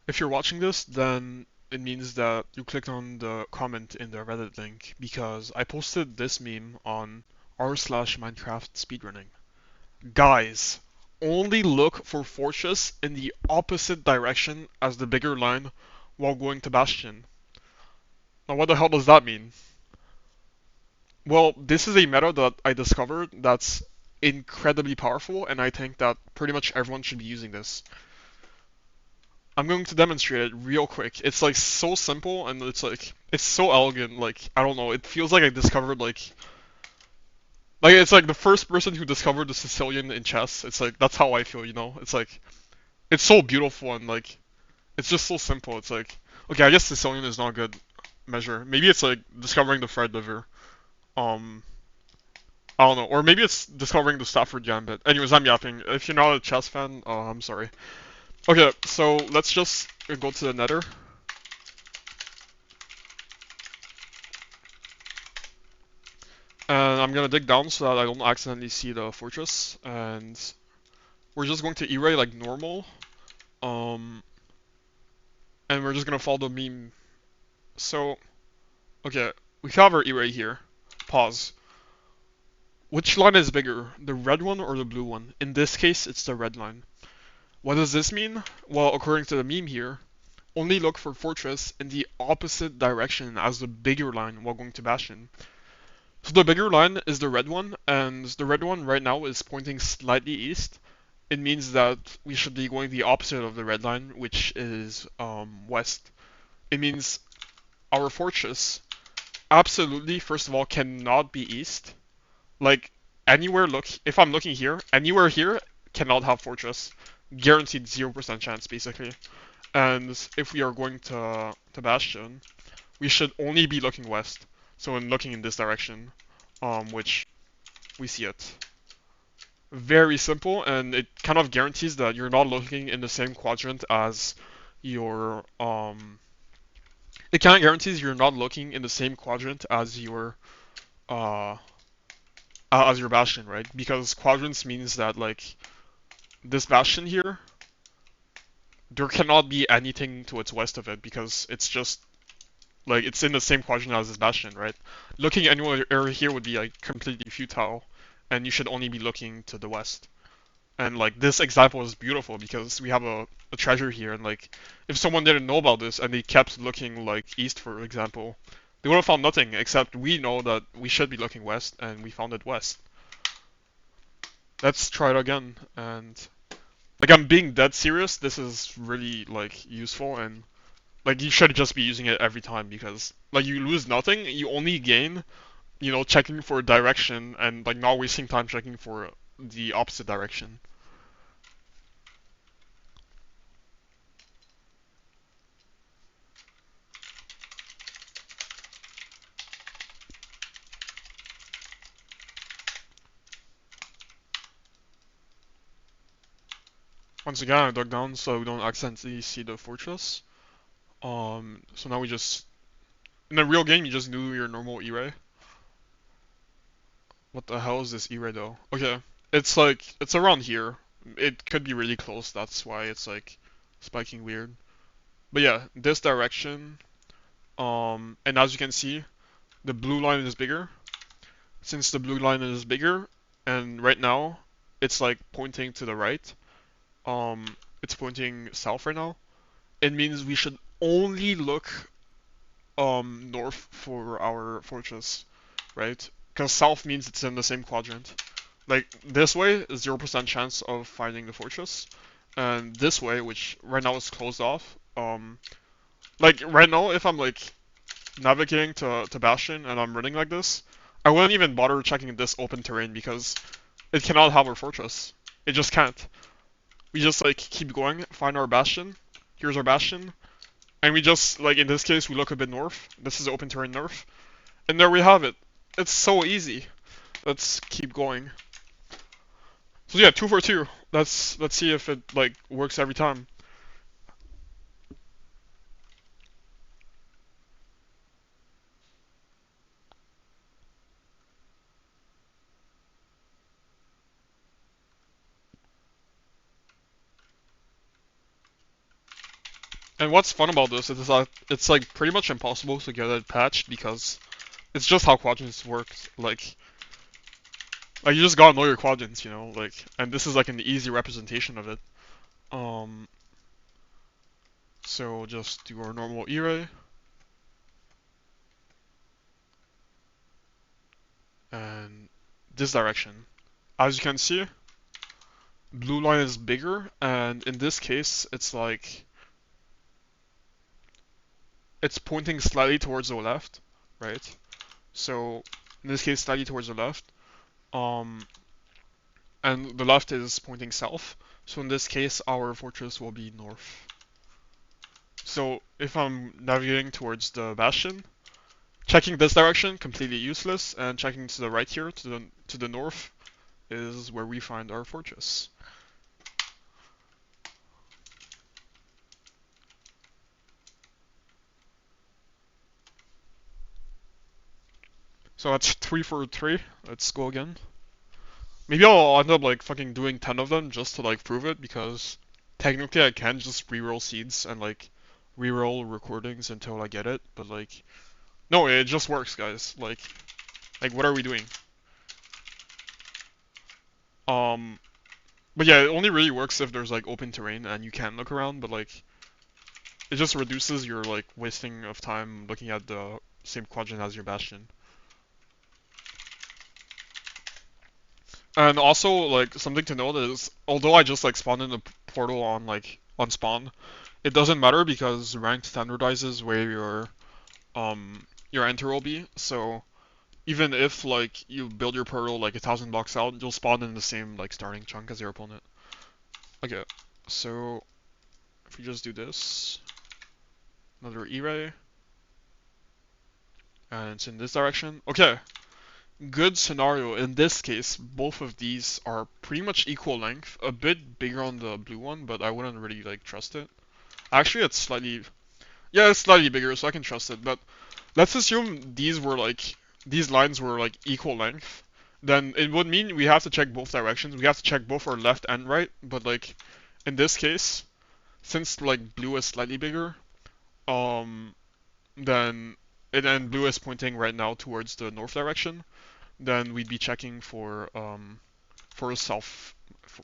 If you're watching this, then it means that you clicked on the comment in the Reddit link because I posted this meme on r/Minecraft speedrunning. Guys, only look for fortress in the opposite direction as the bigger line while going to Bastion. Now what the hell does that mean? Well, this is a meta that I discovered that's incredibly powerful, and I think that pretty much everyone should be using this. I'm going to demonstrate it real quick. It's like so simple and it's so elegant. Like I don't know, it feels like I discovered like it's like the first person who discovered the Sicilian in chess. It's like that's how I feel, you know. It's like it's so beautiful and like it's just so simple. It's like okay, I guess Sicilian is not a good measure. Maybe it's like discovering the Fred liver. Um, I don't know, or maybe it's discovering the Stafford Gambit. Anyways, I'm yapping. If you're not a chess fan, I'm sorry. Okay, so let's just go to the Nether. And I'm gonna dig down so that I don't accidentally see the fortress. And we're just going to E-ray like normal. Um, and we're just gonna follow the meme. So, okay, we have our E-ray here. Pause. Which line is bigger, the red one or the blue one? In this case, it's the red line. What does this mean? Well, according to the meme here, only look for fortress in the opposite direction as the bigger line while going to Bastion. So the bigger line is the red one, and the red one right now is pointing slightly east. It means that we should be going the opposite of the red line, which is west. It means our fortress absolutely, first of all, cannot be east. Like anywhere look, if I'm looking here, anywhere here cannot have fortress. Guaranteed 0% chance, basically. And if we are going to Bastion, we should only be looking west. So in looking in this direction, which we see it. Very simple, and it kind of guarantees that you're not looking in the same quadrant as your it kind of guarantees you're not looking in the same quadrant uh as your bastion, right? Because quadrants means that like this bastion here, there cannot be anything to its west of it because it's just like it's in the same quadrant as this bastion, right? Looking anywhere here would be like completely futile, and you should only be looking to the west. And like this example is beautiful because we have a treasure here, and like if someone didn't know about this and they kept looking like east, for example, they would have found nothing. Except we know that we should be looking west, and we found it west. Let's try it again. And like I'm being dead serious. This is really like useful, and like you should just be using it every time because like you lose nothing. You only gain, checking for direction and like not wasting time checking for the opposite direction. Once again, I dug down so we don't accidentally see the fortress. So now we just in a real game you just do your normal E-ray. What the hell is this E-ray though? Okay, it's like it's around here. It could be really close. That's why it's like spiking weird. But yeah, this direction. And as you can see, the blue line is bigger. Since the blue line is bigger, and right now it's like pointing to the right. It's pointing south right now. It means we should only look north for our fortress, right? Because south means it's in the same quadrant. Like this way, 0% chance of finding the fortress, and this way, which right now is closed off. Like right now, if I'm like navigating to Bastion and I'm running like this, I wouldn't even bother checking this open terrain because it cannot have our fortress. It just can't. We just like keep going, find our Bastion. Here's our Bastion, and we just like in this case we look a bit north. This is open terrain north. And there we have it. It's so easy. Let's keep going. So yeah, 2 for 2. Let's see if it like works every time. And what's fun about this is that it's like pretty much impossible to get it patched because it's just how quadrants work. Like you just gotta know your quadrants, you know, like, and this is like an easy representation of it. Um, so just do our normal array, and this direction. As you can see, blue line is bigger, and in this case, it's like it's pointing slightly towards the left, right? So in this case, slightly towards the left. Um, and the left is pointing south. So in this case, our fortress will be north. So if I'm navigating towards the bastion, checking this direction, completely useless, and checking to the right here, to the north, is where we find our fortress. So that's 3 for 3. Let's go again. Maybe I'll end up like fucking doing 10 of them just to like prove it, because technically I can just reroll seeds and like reroll recordings until I get it, but like no, it just works, guys. Like what are we doing? Um but yeah, it only really works if there's like open terrain and you can look around, but like it just reduces your like wasting of time looking at the same quadrant as your bastion. And also, like, something to note is, although I just like spawned in the portal on like on spawn, it doesn't matter because ranked standardizes where your enter will be. So even if like you build your portal like 1,000 blocks out, you'll spawn in the same like starting chunk as your opponent. Okay, so if we just do this, another array, and it's in this direction. Okay, good scenario. In this case, both of these are pretty much equal length, a bit bigger on the blue one, but I wouldn't really like trust it. Actually, it's slightly, yeah, it's slightly bigger, so I can trust it. But let's assume these lines were like equal length. Then it would mean we have to check both directions. We have to check both our left and right. But like in this case, since like blue is slightly bigger, um, then and blue is pointing right now towards the north direction, then we'd be checking for a south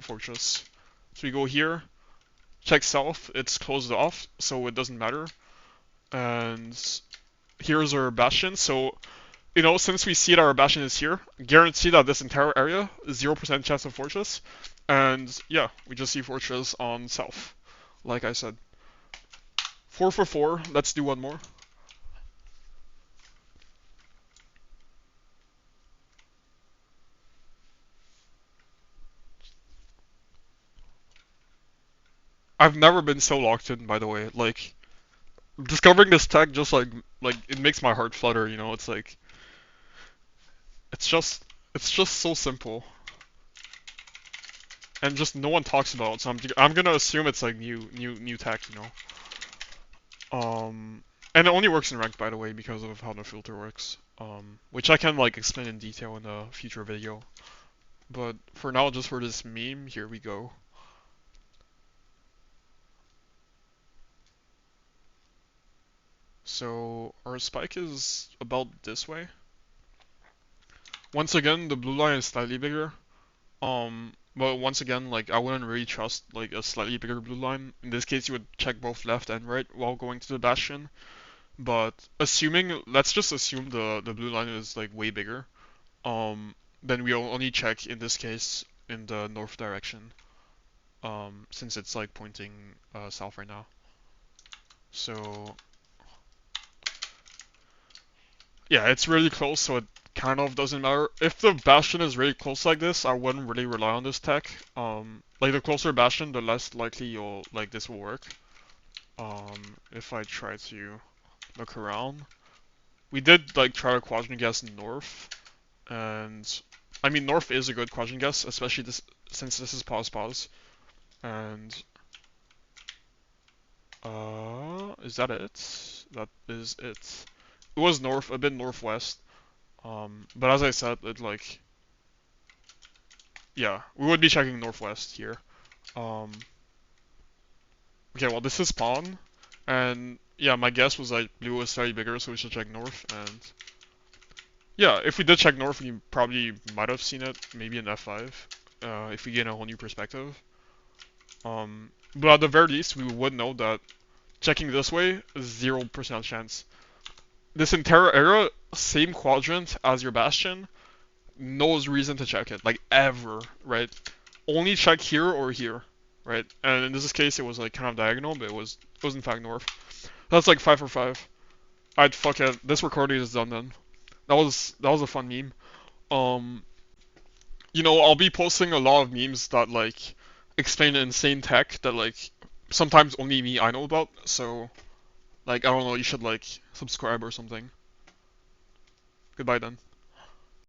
fortress. So we go here, check south. It's closed off, so it doesn't matter. And here's our bastion. So, you know, since we see that our bastion is here, guarantee that this entire area is 0% chance of fortress. And yeah, we just see fortress on south, like I said. 4 for 4. Let's do one more. I've never been so locked in, by the way. Like, discovering this tech just like it makes my heart flutter, you know? It's like it's just it's just so simple. And just no one talks about it, so I'm gonna assume it's like new tech, you know. And it only works in ranked, by the way, because of how the filter works. Which I can like explain in detail in a future video. But for now, just for this meme, here we go. So our spike is about this way. Once again, the blue line is slightly bigger. But once again, like I wouldn't really trust like a slightly bigger blue line. In this case, you would check both left and right while going to the bastion. But let's just assume the blue line is like way bigger. Um, then we'll only check in this case in the north direction. Since it's like pointing south right now. So yeah, it's really close, so it kind of doesn't matter. If the bastion is really close like this, I wouldn't really rely on this tech. Like the closer bastion, the less likely you'll like this will work. If I try to look around, we did like try to quadrant guess north, and I mean north is a good quadrant guess, especially this since this is pause. And is that it? That is it. It was north, a bit northwest. But as I said, it like yeah, we would be checking northwest here. Um, okay, well this is spawn, And yeah, my guess was like blue was slightly bigger, so we should check north. And yeah, if we did check north, we probably might have seen it, maybe in f5, if we gain a whole new perspective. But at the very least, we would know that checking this way, 0% chance. This entire area, same quadrant as your bastion, no reason to check it, like ever, right? Only check here or here, right? And in this case, it was like kind of diagonal, but it was in fact north. That's like 5 for 5. I'd fuck it. This recording is done then. That was a fun meme. Um, I'll be posting a lot of memes that like explain insane tech that like sometimes only me I know about. So like I don't know, you should like subscribe or something. Goodbye then.